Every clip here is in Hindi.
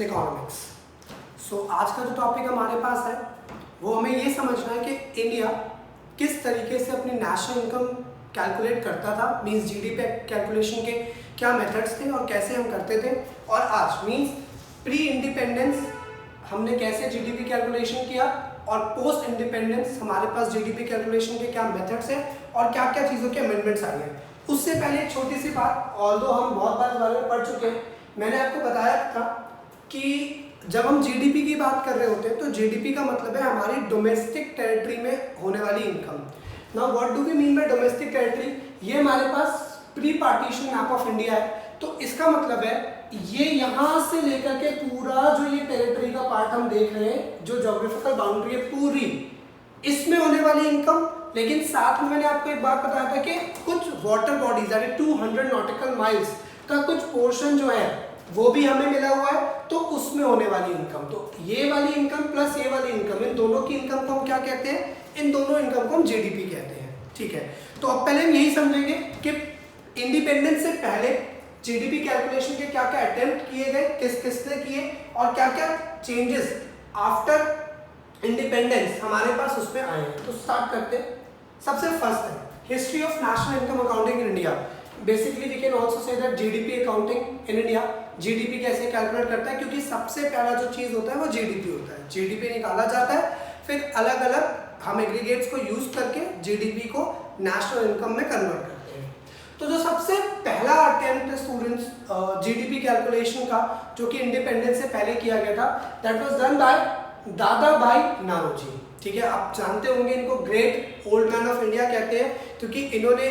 इकोनॉमिक्स। सो आज का जो टॉपिक हमारे पास है वो हमें ये समझना है कि इंडिया किस तरीके से अपनी नेशनल इनकम कैलकुलेट करता था, मींस जीडीपी कैलकुलेशन के क्या मेथड्स थे और कैसे हम करते थे, और आज मींस प्री इंडिपेंडेंस हमने कैसे जीडीपी कैलकुलेशन किया और पोस्ट इंडिपेंडेंस हमारे पास जीडीपी कैलकुलेशन के क्या मेथड्स हैं और क्या क्या चीज़ों के अमेंडमेंट्स आई हैं। उससे पहले एक छोटी सी बात, ऑल्दो हम बहुत बार इस बारे में पढ़ चुके हैं, मैंने आपको बताया था कि जब हम जीडीपी की बात कर रहे होते हैं तो जीडीपी का मतलब है हमारी डोमेस्टिक टेरिटरी में होने वाली income. Now what do we mean by domestic territory? ये हमारे पास pre partition map of India है, तो इसका मतलब है ये यहाँ से लेकर के पूरा जो ये टेरिटरी का पार्ट हम देख रहे हैं, जो ज्योग्राफिकल बाउंड्री है पूरी, इसमें होने वाली इनकम। लेकिन साथ में मैंने आपको एक बात बताया था कि कुछ वाटर बॉडीज यानी 200 नॉटिकल माइल्स का कुछ पोर्शन जो है वो भी हमें मिला हुआ है, तो उसमें होने वाली इनकम, तो ये वाली इनकम प्लस ये वाली इनकम, इन दोनों की इनकम को हम क्या कहते हैं? इन दोनों इनकम को हम जीडीपी कहते हैं। ठीक है, तो अब पहले हम यही समझेंगे कि इंडिपेंडेंस से पहले जीडीपी कैलकुलेशन के क्या क्या अटेम्प्ट किए गए, किस किसने किए, और क्या क्या चेंजेस आफ्टर इंडिपेंडेंस हमारे पास उसमें आए हैं। तो स्टार्ट करते हैं। सबसे फर्स्ट है history of national income accounting in India. Basically we can also say that GDP accounting in India. GDP कैसे कैलकुलेट करता है? क्योंकि सबसे पहला जो चीज होता है वो जीडीपी होता है। जीडीपी निकाला जाता है, फिर अलग अलग हम एग्रीगेट्स को यूज करके जीडीपी को नेशनल इनकम में कन्वर्ट करते हैं। तो जो सबसे पहला अटेम्प्ट स्टूडेंट्स जीडीपी कैलकुलेशन का, जो कि इंडिपेंडेंस से पहले किया गया था, दैट वाज डन बाय दादा भाई नारोजी। ठीक है, आप जानते होंगे इनको great old man of India कहते हैं, क्योंकि इन्होंने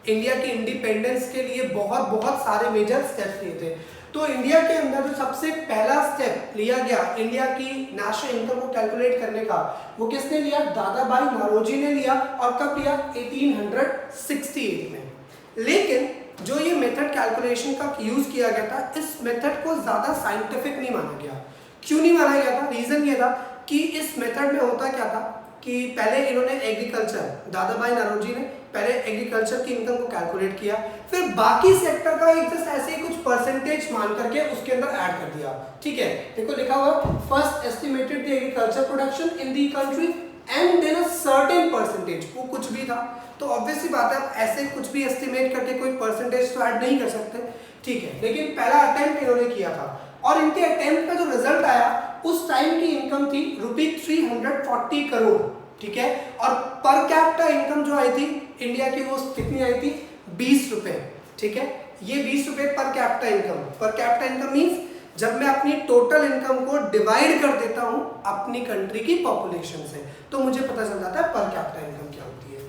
इंडिया की इंडिपेंडेंस के लिए बहुत बहुत सारे मेजर स्टेप्स लिए थे। तो इंडिया के अंदर जो सबसे पहला स्टेप लिया गया इंडिया की नेशनल इनकम को कैलकुलेट करने का, वो किसने लिया? दादा भाई नारोजी ने लिया। और कब लिया? 1868 में। लेकिन जो ये मेथड कैलकुलेशन का यूज किया गया था, इस मेथड को ज्यादा साइंटिफिक नहीं माना गया। क्यों नहीं माना गया था? रीजन ये था कि इस मेथड में होता क्या था कि पहले इन्होंने एग्रीकल्चर, दादा भाई नारोजी ने पहले एग्रीकल्चर की इनकम को कैलकुलेट किया, फिर बाकी सेक्टर का एक जस्ट ऐसे ही कुछ परसेंटेज मान करके उसके अंदर ऐड कर दिया। ठीक है, देखो लिखा हुआ first estimated the agriculture production in the country and then a certain percentage, वो कुछ भी था। तो ऑब्वियसली बात है, आप ऐसे कुछ भी एस्टिमेट करके कोई परसेंटेज तो ऐड नहीं कर सकते। ठीक है, लेकिन पहला अटेम्प्ट इन्होंने किया था और इनके अटेम्प्ट का जो रिजल्ट आया, उस टाइम की इनकम थी ₹340 करोड़। ठीक है, और पर कैपिटा इनकम जो आई थी इंडिया की, वो कितनी आई थी? 20 रुपए। ठीक है, ये 20 रुपए per capita income. Per capita income means जब मैं अपनी टोटल इनकम को डिवाइड कर देता हूं अपनी कंट्री की पॉपुलेशन से, तो मुझे पता चल जाता है पर कैपिटा इनकम क्या होती है।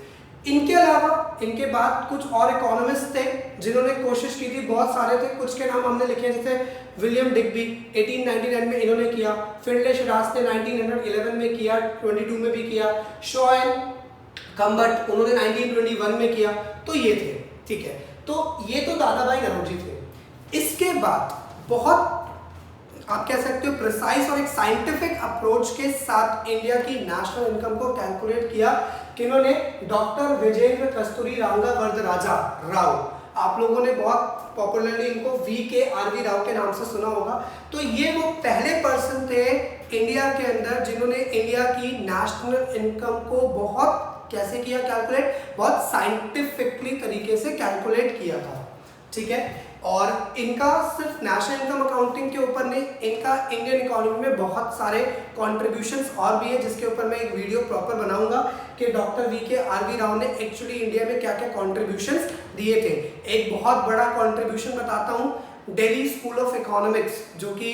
इनके अलावा इनके बाद कुछ और इकोनॉमिस्ट थे जिन्होंने कोशिश की थी, बहुत सारे थे, कुछ के नाम हमने लिखे, जैसे विलियम डिग्बी 1899 में इन्होंने किया, फिनले शिराज ने 1911 में किया, 22 में भी किया, शॉ एंड कम्बट उन्होंने 1921 में किया। तो ये थे। ठीक है, तो ये तो दादा भाई नौरोजी थे। इसके बाद बहुत आप कह सकते हो प्रिसाइज और एक साइंटिफिक अप्रोच के साथ इंडिया की नेशनल इनकम को कैलकुलेट किया किन्होंने? डॉक्टर विजेंद्र कस्तूरी वरदराजा राव। आप लोगों ने बहुत पॉपुलरली इनको VKRV राव के नाम से सुना होगा। तो ये वो पहले पर्सन थे इंडिया के अंदर जिन्होंने इंडिया की नेशनल इनकम को बहुत कैसे किया कैलकुलेट, बहुत साइंटिफिकली तरीके से कैलकुलेट किया था। ठीक है, और इनका सिर्फ नेशनल इनकम अकाउंटिंग के ऊपर नहीं, इनका इंडियन इकोनॉमी में बहुत सारे कॉन्ट्रीब्यूशंस और भी है, जिसके ऊपर मैं एक वीडियो प्रॉपर बनाऊंगा कि डॉक्टर VKRV राव ने एक्चुअली इंडिया में क्या क्या कॉन्ट्रीब्यूशंस दिए थे। एक बहुत बड़ा कॉन्ट्रीब्यूशन बताता हूँ, दिल्ली स्कूल ऑफ इकोनॉमिक्स, जो कि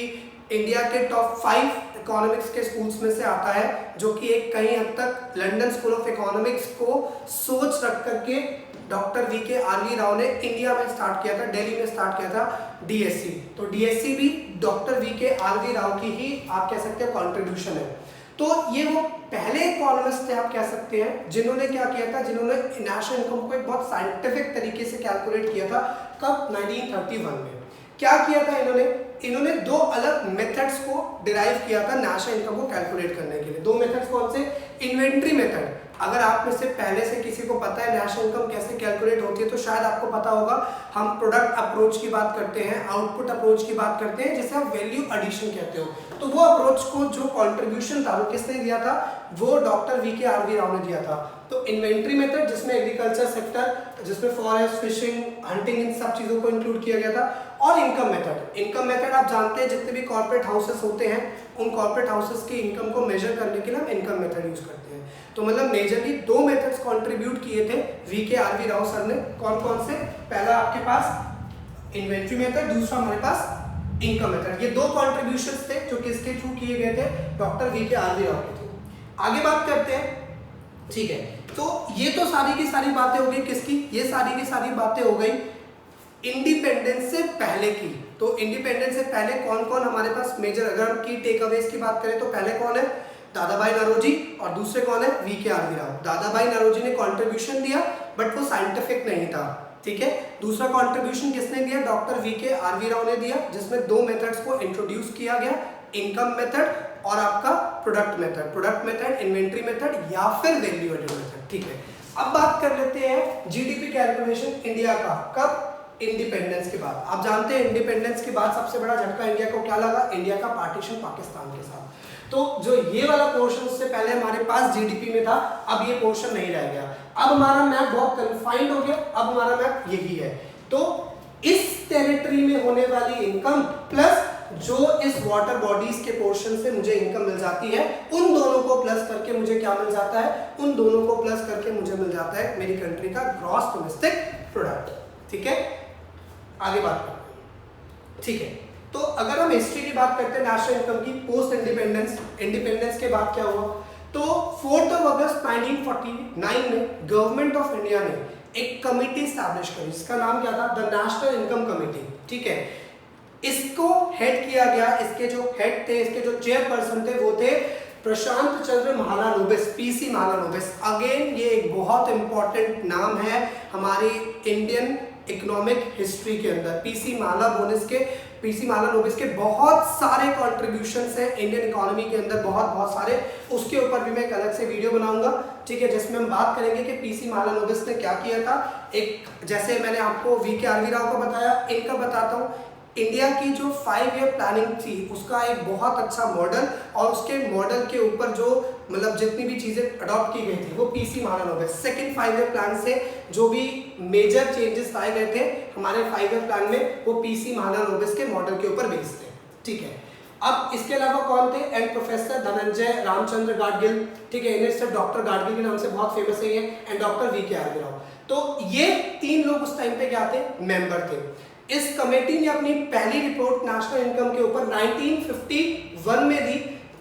इंडिया के टॉप 5 इकोनॉमिक्स के स्कूल्स में से आता है, जो कि एक कहीं हद तक लंदन स्कूल ऑफ इकोनॉमिक्स को सोच रख करके डॉक्टर VKRV राव ने इंडिया में स्टार्ट किया था, दिल्ली में स्टार्ट किया था DSC। तो DSC भी डॉक्टर VKRV राव की ही आप कह सकते हैं कॉन्ट्रीब्यूशन है। तो ये वो पहले इकोनॉमिस्ट थे आप कह सकते हैं जिन्होंने क्या किया था, जिन्होंने नेशनल इनकम को एक बहुत साइंटिफिक तरीके से कैलकुलेट किया था। कब? 1931 में। क्या किया था इन्होंने 2 अलग मेथड्स को डिराइव किया था नेशनल इनकम को कैलकुलेट करने के लिए। 2 मेथड्स कौन से? इन्वेंट्री मेथड, अगर आप में से पहले से किसी को पता है नेशनल इनकम कैसे कैलकुलेट होती है तो शायद आपको पता होगा। हम प्रोडक्ट अप्रोच की बात करते हैं, आउटपुट अप्रोच की बात करते हैं, जिसे आप वैल्यू एडिशन कहते हो। तो वो अप्रोच को जो कंट्रीब्यूशन था वो किसने दिया था? वो डॉक्टर वी के आर वी राव ने दिया था। तो इन्वेंट्री मेथड जिसमें एग्रीकल्चर सेक्टर, जिसमें फॉरेस्ट, फिशिंग, हंटिंग, इन सब चीजों को इंक्लूड किया गया था। और इनकम मेथड, इनकम मेथड आप जानते हैं जितने भी कॉर्पोरेट हाउसेस होते हैं उन कॉर्पोरेट हाउसेस की इनकम को मेजर करने के लिए हम इनकम मेथड यूज करते हैं। तो मतलब मेजरली दो मेथड्स कंट्रीब्यूट किए थे वी के आर वी राव सर ने। कौन कौन से? पहला आपके पास इन्वेंट्री मेथड, दूसरा हमारे पास इनकम मेथड। ये दो कंट्रीब्यूशंस थे जो किसके थ्रू किए गए थे? डॉक्टर वी के आर वी राव के थ्रू। आगे बात करते हैं, ठीक है। तो ये तो सारी की सारी बातें हो गई किसकी? ये सारी की सारी बातें हो गई इंडिपेंडेंस से पहले की। तो इंडिपेंडेंस से पहले कौन कौन हमारे पास मेजर, अगर की टेक अवेज की बात करें तो पहले कौन है? दादा भाई नौरोजी, और दूसरे कौन है? वी के आर वी राव। दादा भाई नौरोजी ने कंट्रीब्यूशन दिया बट वो साइंटिफिक नहीं था, ठीक है। दूसरा कंट्रीब्यूशन किसने दिया? डॉक्टर वी के आर वी राव ने दिया, जिसमें दो मेथड्स को इंट्रोड्यूस किया गया, इनकम मेथड और आपका product method. Product method, inventory method या फिर वैल्यू एडेड मेथड, ठीक है। अब बात कर लेते हैं जीडीपी कैलकुलेशन इंडिया का। कब? इंडिपेंडेंस के बाद। आप जानते हैं इंडिपेंडेंस के बाद सबसे बड़ा झटका इंडिया को क्या लगा? इंडिया का पार्टीशन पाकिस्तान के साथ। तो जो ये वाला पोर्शन उससे पहले हमारे पास जीडीपी में था, अब ये पोर्शन नहीं रह गया। अब हमारा मैप बहुत कन्फाइंड हो गया, अब हमारा मैप यही है। तो इस टेरिटरी में होने वाली इनकम प्लस जो इस वाटर बॉडीज के पोर्शन से मुझे इनकम मिल जाती है, उन दोनों को प्लस करके मुझे क्या मिल जाता है? उन दोनों को प्लस करके मुझे मिल जाता है मेरी कंट्री का ग्रॉस डोमेस्टिक प्रोडक्ट, ठीक है। आगे बात करते हैं, ठीक है। तो अगर हम हिस्ट्री की बात करते हैं नेशनल इनकम की पोस्ट इंडिपेंडेंस, इंडिपेंडेंस के बाद क्या हुआ? तो 4 अगस्त 1949 में गवर्नमेंट ऑफ इंडिया ने एक कमिटी स्टैब्लिश करी, इसका नाम क्या था? द नेशनल इनकम कमेटी, ठीक है। इसको हेड किया गया, इसके जो हेड थे, इसके जो चेयरपर्सन थे वो थे प्रशांत चंद्र महालानोबिस, पीसी महालानोबिस। अगेन ये एक बहुत इंपॉर्टेंट नाम है हमारी इंडियन इकोनॉमिक हिस्ट्री के अंदर। पीसी महालानोबिस के बहुत सारे कॉन्ट्रीब्यूशंस हैं इंडियन इकोनॉमी के अंदर, बहुत सारे। उसके ऊपर भी मैं एक अलग से वीडियो बनाऊंगा, ठीक है, जिसमें हम बात करेंगे कि पीसी महालानोबिस ने क्या किया था। एक जैसे मैंने आपको वी के आर वी राव को बताया, इनका बताता हूँ। इंडिया की जो 5 ईयर प्लानिंग थी उसका एक बहुत अच्छा मॉडल, और उसके मॉडल के ऊपर जो मतलब जितनी भी चीजें अडॉप्ट की गई थी वो PC Mahalanobis. Second 5 year plan से जो भी मेजर चेंजेस लाए गए थे हमारे 5 ईयर प्लान में, वो पीसी महालानोबिस के मॉडल के ऊपर बेस्ड थे, ठीक है। अब इसके अलावा कौन थे? एंड प्रोफेसर धनंजय रामचंद्र गाडगिल, ठीक है, इन्हें सिर्फ डॉक्टर गाडगिल के नाम से बहुत फेमस है ये, एंड डॉक्टर वी के आर वी राव। तो ये 3 लोग उस टाइम पे क्या थे? मेंबर थे। इस कमेटी ने अपनी पहली रिपोर्ट नेशनल इनकम के ऊपर 1951 में दी,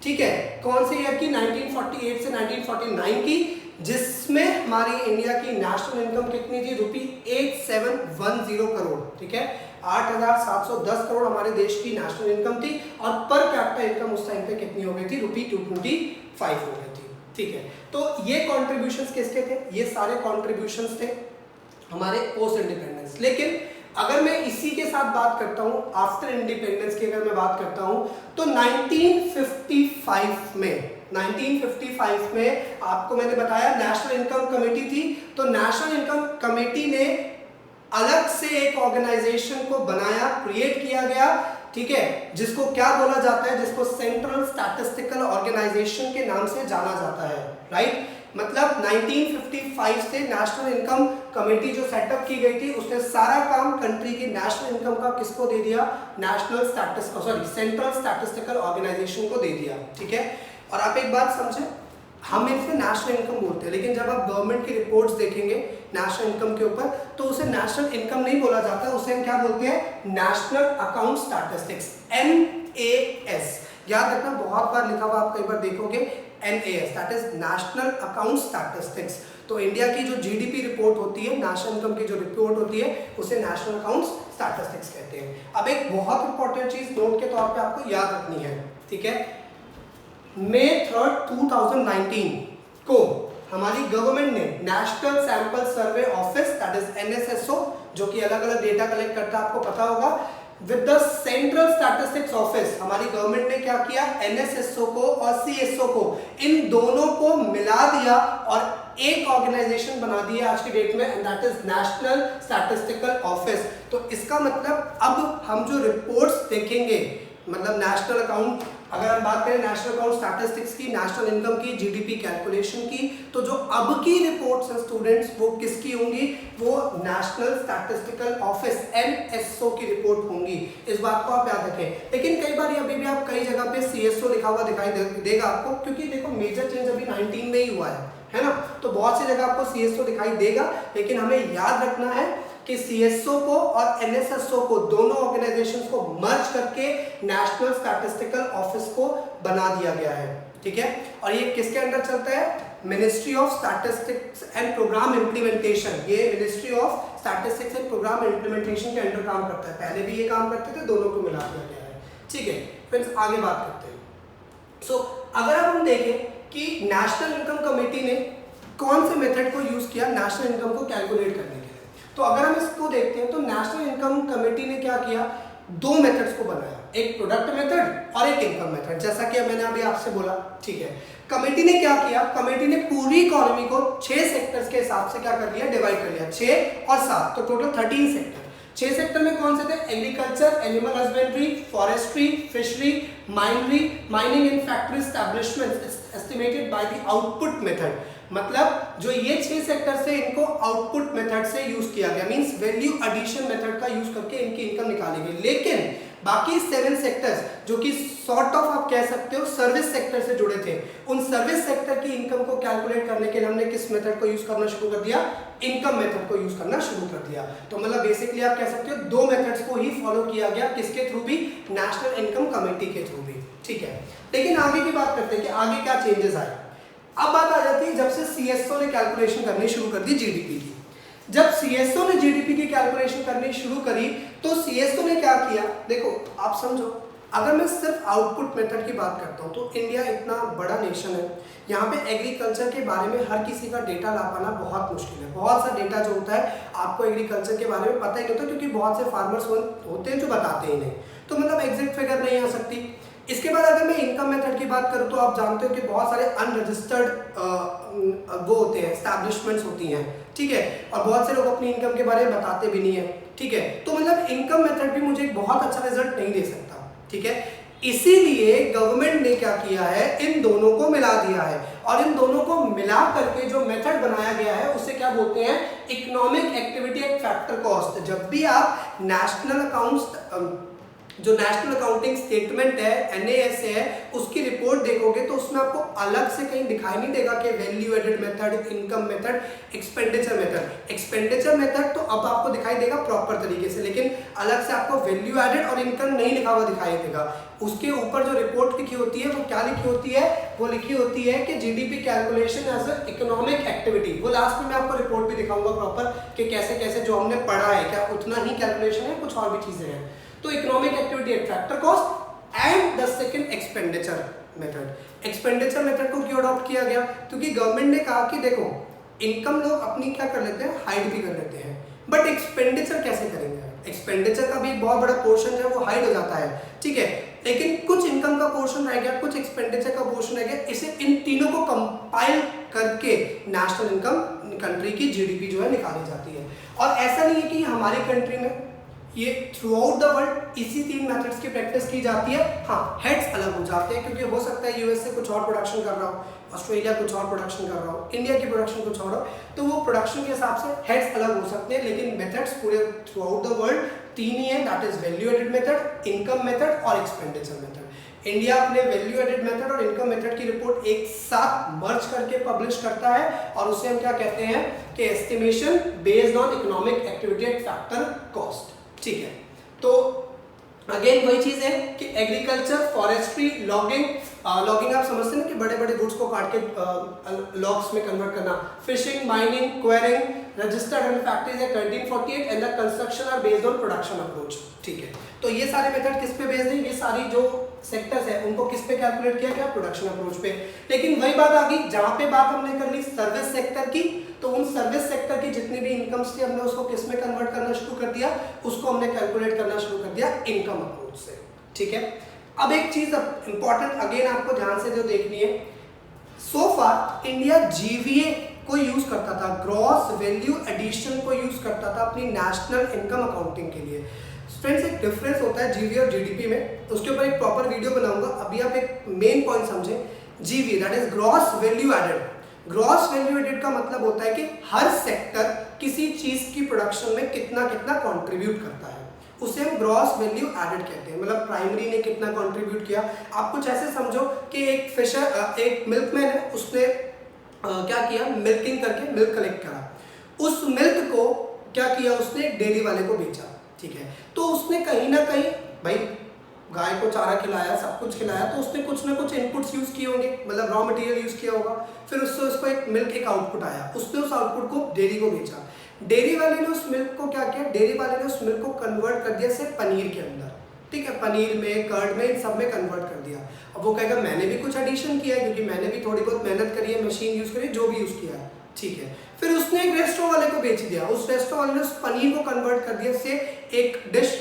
ठीक है। कौन से ईयर की? 1948 से 1949 की, जिसमें हमारी इंडिया की नेशनल इनकम कितनी थी? ₹8710 करोड़, ठीक है। 8,710 करोड़ हमारे देश की नेशनल इनकम थी, और पर कैपिटा इनकम उस टाइम पे कितनी हो गई थी? ₹225 हो गई थी, ठीक है। तो ये कॉन्ट्रीब्यूशंस किसके थे? ये सारे कॉन्ट्रीब्यूशंस थे हमारे पोस्ट इंडिपेंडेंस। लेकिन अगर मैं इसी के साथ बात करता हूं आफ्टर इंडिपेंडेंस की, अगर मैं बात करता हूं तो 1955 में आपको मैंने बताया नेशनल इनकम कमेटी थी। तो नेशनल इनकम कमेटी ने अलग से एक ऑर्गेनाइजेशन को बनाया, क्रिएट किया गया, ठीक है, जिसको क्या बोला जाता है? जिसको सेंट्रल स्टैटिस्टिकल ऑर्गेनाइजेशन के नाम से जाना जाता है, राइट। मतलब 1955 से नेशनल इनकम कमेटी जो सेटअप की गई थी उसने सारा काम कंट्री की नेशनल इनकम का किसको दे दिया? सेंट्रल स्टैटिस्टिकल ऑर्गेनाइजेशन को दे दिया, ठीक है। और आप एक बात समझें, हम इसे नेशनल इनकम बोलते हैं, लेकिन जब आप गवर्नमेंट की रिपोर्ट्स देखेंगे नेशनल इनकम के ऊपर तो उसे नेशनल इनकम नहीं बोला जाता, उसे हम क्या बोलते हैं? National account statistics, NAS। याद रखना, बहुत बार लिखा हुआ आप कई बार देखोगे NAS, that is national account statistics. तो इंडिया की जो जीडीपी रिपोर्ट होती है, नेशनल इनकम की जो रिपोर्ट होती है, उसे नेशनल अकाउंट स्टैटिस्टिक्स कहते हैं। अब एक बहुत इंपॉर्टेंट चीज नोट के तौर पे आपको याद रखनी है, ठीक है। May 3, 2019 को हमारी गवर्नमेंट ने national sample survey office, that is NSSO, जो कि अलग अलग डेटा कलेक्ट करता है, आपको पता होगा, with the central statistics office, हमारी गवर्नमेंट ने क्या किया? NSSO को और CSO को, इन दोनों को मिला दिया और एक ऑर्गेनाइजेशन बना दी है आज की डेट में, and that is national statistical office. तो इसका मतलब अब हम जो रिपोर्ट्स देखेंगे, मतलब नेशनल अकाउंट, अगर हम बात करें नेशनल अकाउंट स्टैटिस्टिक्स की, नेशनल इनकम की, जीडीपी कैलकुलेशन की, तो जो अब की रिपोर्ट्स हैं स्टूडेंट्स वो किसकी होंगी, वो नेशनल स्टैटिस्टिकल ऑफिस एनएसओ की रिपोर्ट होंगी। इस बात को आप याद रखें। लेकिन कई बार अभी भी आप कई जगह पे सीएसओ लिखा हुआ दिखाई देगा आपको, क्योंकि देखो मेजर चेंज अभी 19 में ही हुआ है ना, तो बहुत सी जगह आपको सीएसओ दिखाई देगा। लेकिन हमें याद रखना है कि सीएसओ को और एनएसएसओ को, दोनों ऑर्गेनाइजेशंस को मर्ज करके नेशनल स्टैटिस्टिकल ऑफिस को बना दिया गया है, ठीक है। और ये किसके अंडर चलता है, ministry of statistics and programme implementation. ये ministry of statistics and programme implementation के अंडर काम करता है। पहले भी ये काम करते थे, दोनों को मिला दिया गया है, ठीक है। फ्रेंड्स आगे बात करते हैं। सो अगर अब हम देखें कि नेशनल इनकम कमेटी ने कौन से मेथड को यूज किया नेशनल इनकम को कैलकुलेट करने के लिए, तो अगर हम इसको देखते हैं तो नेशनल इनकम कमेटी ने क्या किया, दो मेथड्स को बनाया, एक प्रोडक्ट मेथड और एक इनकम मेथड, जैसा कि मैंने अभी आपसे बोला, ठीक है। कमेटी ने क्या किया, कमेटी ने पूरी इकोनॉमी को 6 सेक्टर्स के हिसाब से क्या कर लिया, डिवाइड कर लिया, 6 और 7, तो टोटल 13 सेक्टर। 6 सेक्टर में कौन से थे, agriculture, animal husbandry, forestry, fishery, minery, mining and factory establishments estimated by the output method. मतलब जो ये 6 सेक्टर से इनको आउटपुट मेथड से यूज किया गया, मींस वैल्यू एडिशन मेथड का यूज करके इनकी इनकम निकाली गई। लेकिन बाकी 7 सेक्टर्स जो कि सॉर्ट ऑफ आप कह सकते हो सर्विस सेक्टर से जुड़े थे, उन सर्विस सेक्टर की इनकम को कैलकुलेट करने के लिए हमने किस मेथड को यूज करना शुरू कर दिया, इनकम मेथड को यूज करना शुरू कर दिया। तो मतलब बेसिकली आप कह सकते हो दो मेथड्स को ही फॉलो किया गया, किसके थ्रू भी, नेशनल इनकम कमेटी के थ्रू भी, ठीक है। लेकिन आगे की बात करते हैं कि आगे क्या चेंजेस आए। अब बात आ जाती है जब से सीएसओ ने कैलकुलेशन करनी शुरू कर दी जीडीपी की। जब सीएसओ ने जीडीपी की कैलकुलेशन करनी शुरू करी तो सीएसओ ने क्या किया, देखो आप समझो, अगर मैं सिर्फ आउटपुट मेथड की बात करता हूँ तो इंडिया इतना बड़ा नेशन है, यहाँ पे एग्रीकल्चर के बारे में हर किसी का डेटा ला पाना बहुत मुश्किल है। बहुत सा डेटा जो होता है आपको एग्रीकल्चर के बारे में पता ही नहीं होता, क्योंकि बहुत से फार्मर्स होते हैं जो बताते ही नहीं, तो मतलब एग्जैक्ट फिगर नहीं आ सकती। इसके बाद अगर मैं इनकम मेथड की बात करूं तो आप जानते हो कि बहुत सारे अनरजिस्टर्ड वो होते हैं, एस्टैब्लिशमेंट्स होती हैं, ठीक है, और बहुत से लोग अपनी इनकम के बारे में बताते भी नहीं है, ठीक है। तो मतलब इनकम मेथड भी मुझे एक बहुत अच्छा रिजल्ट नहीं दे सकता, ठीक है। इसीलिए गवर्नमेंट ने क्या किया है, इन दोनों को मिला दिया है, और इन दोनों को मिला करके जो मेथड बनाया गया है उसे क्या बोलते हैं, economic activity eight factor cost. जब भी आप नेशनल अकाउंट्स, जो नेशनल अकाउंटिंग स्टेटमेंट है, एनएएस है, उसकी रिपोर्ट देखोगे तो उसमें आपको अलग से कहीं दिखाई नहीं देगा कि value added method, income method, expenditure method. Expenditure method तो अब आपको दिखाई देगा प्रॉपर तरीके से, लेकिन अलग से आपको वैल्यू एडेड और इनकम नहीं लिखा हुआ दिखाई देगा। उसके ऊपर जो रिपोर्ट लिखी होती है वो क्या लिखी होती है, वो लिखी होती है कि GDP calculation as a economic activity. वो लास्ट में मैं आपको रिपोर्ट भी दिखाऊंगा प्रॉपर कि कैसे कैसे जो हमने पढ़ा है क्या उतना ही कैलकुलेशन है, कुछ और भी चीजें हैं। तो economic activity eight factor cost and the second expenditure method. Expenditure method को क्यों अडॉप्ट किया गया, क्योंकि गवर्नमेंट ने कहा कि देखो इनकम लोग अपनी क्या कर लेते हैं, हाइड भी कर लेते हैं, बट एक्सपेंडिचर कैसे करेंगे। एक्सपेंडिचर का भी एक बहुत बड़ा पोर्शन है वो हाइड हो जाता है, ठीक है, लेकिन कुछ इनकम का पोर्शन रह गया, कुछ एक्सपेंडिचर का पोर्शन रह गया। इसे इन तीनों को कंपाइल करके नेशनल इनकम कंट्री की जीडीपी जो है निकाली जाती है। और ऐसा नहीं है कि हमारी कंट्री में, ये थ्रू आउट द वर्ल्ड इसी 3 मेथड्स की प्रैक्टिस की जाती है। हाँ, हेड्स अलग हो जाते हैं, क्योंकि हो सकता है यूएस से कुछ और प्रोडक्शन कर रहा हो, ऑस्ट्रेलिया कुछ और प्रोडक्शन कर रहा हो, इंडिया की प्रोडक्शन कुछ और हो, तो वो प्रोडक्शन के हिसाब से हेड्स अलग हो सकते हैं, लेकिन मेथड्स पूरे थ्रू आउट द वर्ल्ड 3 ही है, that is value added method, income method और एक्सपेंडिचर मेथड। इंडिया अपने वैल्यू एडेड मेथड और इनकम मेथड की रिपोर्ट एक साथ मर्ज करके पब्लिश करता है, और उसे हम क्या कहते हैं कि estimation based on economic activity eight factor cost, ठीक है। तो अगेन वही चीज है कि एग्रीकल्चर, फॉरेस्ट्री, लॉगिंग आप समझते हैं ना कि बड़े बड़े गुड्स को काट के लॉग्स में कन्वर्ट करना, fishing, mining, quarrying, registered and factories है 1348 and the construction are based on production approach, ठीक है। तो ये सारे मेथड किस पे बेस्ड है, ये सारी जो सेक्टर्स है उनको किस पे कैलकुलेट किया गया, प्रोडक्शन अप्रोच पे। लेकिन वही बात आ गई, जहां पे बात हमने कर ली सर्विस सेक्टर की, तो उन सर्विस सेक्टर की जितनी भी इनकम्स थी हमने उसको किस में कन्वर्ट करना शुरू कर दिया, उसको हमने कैलकुलेट करना शुरू कर दिया इनकम अप्रोच से, ठीक है। अब एक चीज इंपॉर्टेंट अगेन आपको ध्यान से जो देखनी है, सो फार इंडिया जीवीए को यूज करता था, ग्रॉस वैल्यू एडिशन को यूज करता था अपनी नेशनल इनकम अकाउंटिंग के लिए। फ्रेंड्स एक डिफरेंस होता है जीवीए और जीडीपी में, उसके ऊपर एक प्रॉपर वीडियो बनाऊंगा। अभी आप एक मेन पॉइंट समझें, GVA that is gross value added. Gross value added का मतलब होता है कि हर सेक्टर किसी चीज की प्रोडक्शन में कितना कितना कंट्रीब्यूट करता है, उसे हम ग्रॉस वैल्यू एडेड कहते हैं। मतलब प्राइमरी ने कितना कंट्रीब्यूट किया। आप कुछ ऐसे समझो कि एक फिशर, एक मिल्कमैन है, उसने क्या किया, मिल्किंग करके मिल्क कलेक्ट करा, उस मिल्क को क्या किया उसने, डेयरी वाले को बेचा, ठीक है। तो उसने कहीं ना कहीं भाई गाय को चारा खिलाया, सब कुछ खिलाया, तो उसने कुछ ना कुछ इनपुट्स यूज किए होंगे, मतलब रॉ मटेरियल यूज किया होगा, फिर उससे उसको एक मिल्क एक आउटपुट आया, उसने उस आउटपुट को डेयरी को बेचा। डेयरी वाले ने उस मिल्क को क्या किया, डेयरी वाले ने उस मिल्क को कन्वर्ट कर दिया से पनीर के अंदर, ठीक है, पनीर में, कर्ड में, इन सब में कन्वर्ट कर दिया। अब वो कहेगा मैंने भी कुछ एडिशन किया है, क्योंकि मैंने भी थोड़ी बहुत मेहनत करी है, मशीन यूज करी है, जो भी यूज किया है, ठीक है। फिर उसने एक रेस्टोरेंट वाले को बेच दिया, उस रेस्टोरेंट वाले ने उस पनीर को कन्वर्ट कर दिया से एक डिश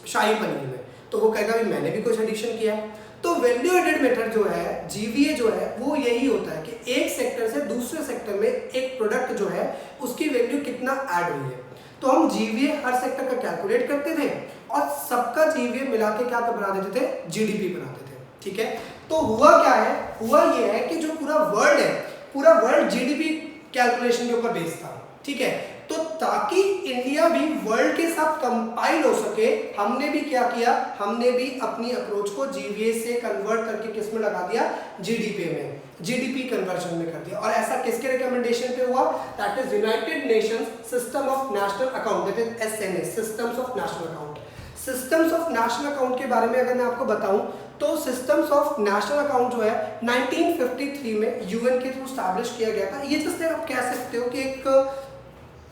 शाही पनीर में, तो वो कहेगा भी मैंने भी कुछ एडिशन किया है। तो वैल्यू एडेड मेथड जो है, जीवीए जो है, वो यही होता है कि एक सेक्टर से दूसरे सेक्टर में एक प्रोडक्ट जो है उसकी वैल्यू कितना ऐड हुई है। तो हम जीवीए हर सेक्टर का कैलकुलेट करते थे और सबका जीवीए मिला के क्या बना देते थे, जीडीपी बनाते थे, ठीक है। तो हुआ क्या है, हुआ ये है कि जो पूरा वर्ल्ड है, पूरा वर्ल्ड जीडीपी कैलकुलेशन के ऊपर बेस्ड था, ठीक है। तो ताकि इंडिया भी वर्ल्ड के साथ कंपाइल हो सके, हमने भी क्या किया, हमने भी अपनी अप्रोच को जीवीए से कन्वर्ट करके किस में लगा दिया, जीडीपी में, जीडीपी कन्वर्जन में कर दिया। और ऐसा किसके रिकमेंडेशन पे हुआ, that is United Nations system of national account, that is SNA, systems of national account. Systems of national account के बारे में अगर मैं आपको बताऊं तो सिस्टम्स ऑफ नेशनल अकाउंट जो है 1953 में यूएन के थ्रू स्टैब्लिश किया गया था। ये जैसे आप कह सकते हो कि एक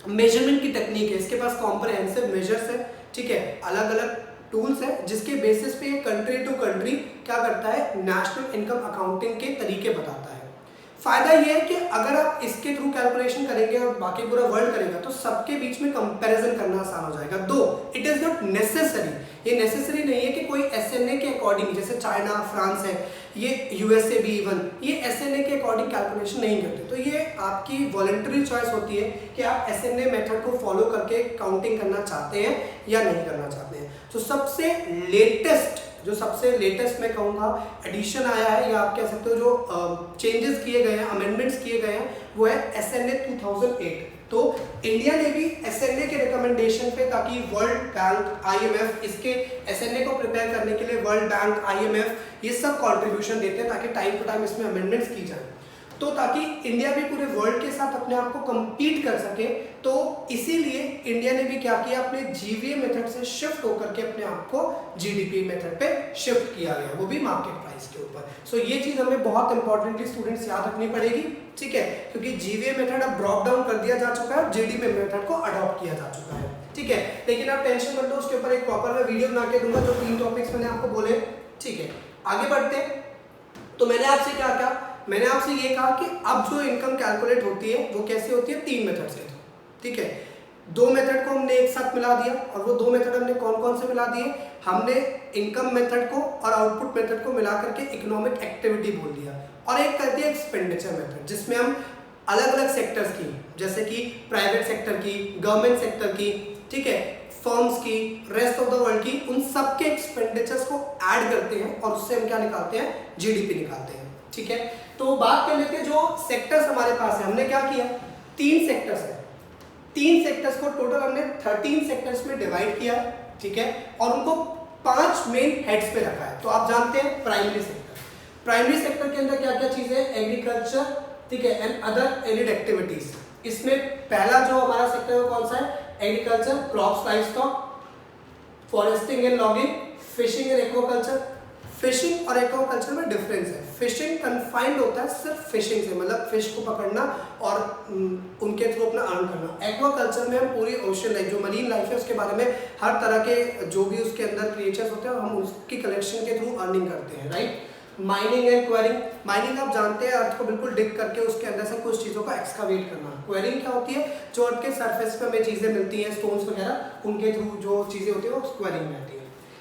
मेजरमेंट की टेक्निक है, इसके पास कॉम्प्रहेंसिव मेजर्स है, ठीक है, अलग अलग टूल्स है, जिसके बेसिस पे ये कंट्री टू कंट्री क्या करता है, नेशनल इनकम अकाउंटिंग के तरीके बताता है। फायदा ये है कि अगर आप इसके थ्रू कैलकुलेशन करेंगे और बाकी पूरा वर्ल्ड करेगा तो सबके बीच में कंपैरिजन करना आसान हो जाएगा। दो इट इज नॉट नेसेसरी, ये नेसेसरी नहीं है कि कोई एसएनए के अकॉर्डिंग, जैसे चाइना, फ्रांस है, ये यूएसए भी इवन, ये एसएनए के अकॉर्डिंग कैलकुलेशन नहीं करते। तो ये आपकी वॉलंटरी चॉइस होती है कि आप एसएनए मेथड को फॉलो करके काउंटिंग करना चाहते हैं या नहीं करना चाहते हैं। तो सबसे लेटेस्ट मैं कहूँगा एडिशन आया है, या आप कह सकते हो जो चेंजेस किए गए हैं, अमेंडमेंट्स किए गए हैं, वो है एसएनए 2008। तो इंडिया ने भी एसएनए के रिकमेंडेशन पे, ताकि वर्ल्ड बैंक, आईएमएफ, इसके एसएनए को प्रिपेयर करने के लिए वर्ल्ड बैंक, आईएमएफ ये सब कंट्रीब्यूशन देते हैं ताकि टाइम टू टाइम इसमें अमेंडमेंट्स की जाए, तो ताकि इंडिया भी पूरे वर्ल्ड के साथ अपने आप को compete कर सके। तो इसीलिए इंडिया ने भी क्या किया, अपने जीवीए मेथड से शिफ्ट होकर के अपने आप को जीडीपी मेथड पे शिफ्ट किया गया, वो भी मार्केट प्राइस के ऊपर। सो ये चीज हमें बहुत इंपॉर्टेंटली स्टूडेंट्स याद रखनी पड़ेगी, ठीक है, क्योंकि जीवीए मेथड अब ड्रॉप डाउन कर दिया जा चुका है, जीडीपी मेथड को अडॉप्ट किया जा चुका है, ठीक है। लेकिन आप टेंशन मत लो, उसके ऊपर एक प्रॉपर मैं वीडियो बना के दूंगा, जो 3 टॉपिक्स मैंने आपको बोले, ठीक है। आगे बढ़ते, तो मैंने आपसे क्या कहा, मैंने आपसे ये कहा कि अब जो इनकम कैलकुलेट होती है वो कैसे होती है, 3 मेथड से, ठीक है। 2 मेथड को हमने एक साथ मिला दिया, और वो 2 मेथड हमने कौन कौन से मिला दिए, हमने इनकम मेथड को और आउटपुट मेथड को मिला करके इकोनॉमिक एक्टिविटी बोल दिया, और एक कर दिया एक्सपेंडिचर मेथड, जिसमें हम अलग अलग सेक्टर्स की, जैसे कि प्राइवेट सेक्टर की, गवर्नमेंट सेक्टर की, ठीक है, फर्म्स की, रेस्ट ऑफ द वर्ल्ड की, उन सब के एक्सपेंडिचर्स को ऐड करते हैं और उससे हम क्या निकालते हैं, जीडीपी निकालते हैं, ठीक है। तो बात कर लेते हैं जो सेक्टर्स हमारे पास है, हमने क्या किया, 3 सेक्टर्स है, 3 सेक्टर्स को टोटल हमने 13 सेक्टर्स में डिवाइड किया, ठीक है, और उनको 5 मेन हेड्स पे रखा है। तो आप जानते हैं प्राइमरी सेक्टर, प्राइमरी सेक्टर के अंदर क्या क्या चीजें, एग्रीकल्चर, ठीक है, एंड अदर एरिड एक्टिविटीज। इसमें पहला जो हमारा सेक्टर है वो कौन सा है, agriculture, crops, livestock, foresting and logging, fishing and aquaculture. Fishing और एक्वाकल्चर में डिफरेंस है, फिशिंग कन्फाइंड होता है सिर्फ फिशिंग से, मतलब फिश को पकड़ना और उनके थ्रू अपना अर्न करना। एक्वाकल्चर में हम पूरी ओशन लाइफ, जो मरीन लाइफ है, उसके बारे में हर तरह के जो भी उसके अंदर क्रिएचर्स होते हैं हम उसकी कलेक्शन के थ्रू अर्निंग करते हैं, right. Mining and quarrying, mining आप जानते हैं अर्थ को बिल्कुल डिग करके उसके अंदर से कुछ चीज़ों को एक्सकावेट करना। क्वेरिंग क्या होती है, जो अर्थ के सरफेस पे हमें चीज़ें मिलती हैं, स्टोन्स वगैरह, उनके थ्रू जो चीज़ें होती है वो क्वेरिंग में आती है।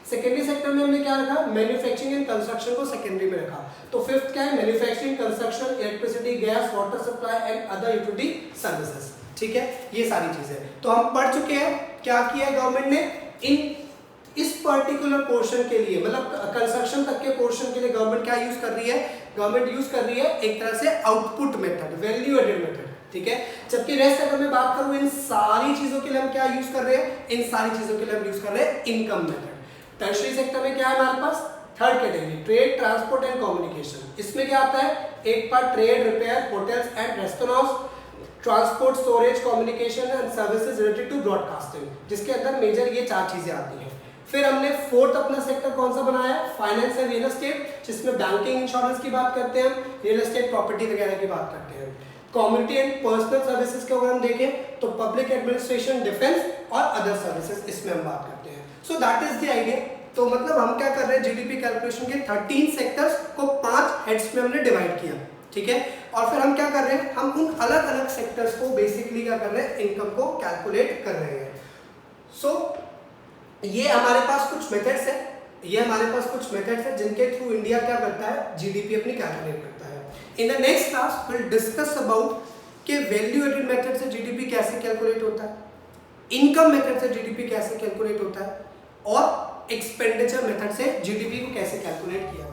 सेकेंडरी सेक्टर में हमने क्या रखा, मैन्युफैक्चरिंग एंड कंस्ट्रक्शन को सेकेंडरी में रखा। तो फिफ्थ क्या है, manufacturing, construction, electricity, gas, water supply and other utility services. ठीक है, ये सारी चीजें तो हम पढ़ चुके हैं। क्या किया है गवर्नमेंट ने इस पर्टिकुलर पोर्शन के लिए, मतलब कंस्ट्रक्शन तक के पोर्शन के लिए गवर्नमेंट क्या यूज कर रही है, गवर्नमेंट यूज कर रही है एक तरह से output method, value added method. ठीक है, जबकि रेस्ट अगर मैं बात करूं इन सारी चीजों के लिए हम क्या यूज कर रहे हैं, इन सारी चीजों के लिए हम यूज कर रहे हैं इनकम मेथड। टर्शियरी सेक्टर में क्या है हमारे पास, third category trade, transport and communication. इसमें क्या आता है, एक part trade, repair, hotels and restaurants, transport, storage, communication and services related to broadcasting, जिसके अंदर मेजर ये चार चीजें आती हैं। फिर हमने फोर्थ अपना सेक्टर कौन सा बनाया, फाइनेंस एंड रियल एस्टेट, जिसमें बैंकिंग, इंश्योरेंस की बात करते हैं, रियल एस्टेट, प्रॉपर्टी वगैरह की बात करते हैं। कम्युनिटी एंड पर्सनल सर्विसेज के अगर हम देखें तो पब्लिक एडमिनिस्ट्रेशन, डिफेंस और अदर सर्विसेज, इसमें हम बात करते हैं। So that is the idea. तो मतलब हम क्या कर रहे हैं, जीडीपी कैलकुलेशन के 13 सेक्टर्स को 5 हेड्स में हमने डिवाइड किया। ठीक है, और फिर हम क्या कर रहे हैं, हम उन अलग अलग सेक्टर्स को बेसिकली क्या कर रहे हैं, इनकम को कैलकुलेट कर रहे हैं। सो ये हमारे पास कुछ मेथड्स है, जिनके थ्रू इंडिया क्या करता है, जीडीपी अपनी कैलकुलेट करता है। In the next class will discuss about कि वैल्यू एडेड मेथड से जीडीपी कैसे कैलकुलेट होता है, इनकम मेथड से जीडीपी कैसे कैलकुलेट होता है, और एक्सपेंडिचर मेथड से जीडीपी को कैसे कैलकुलेट किया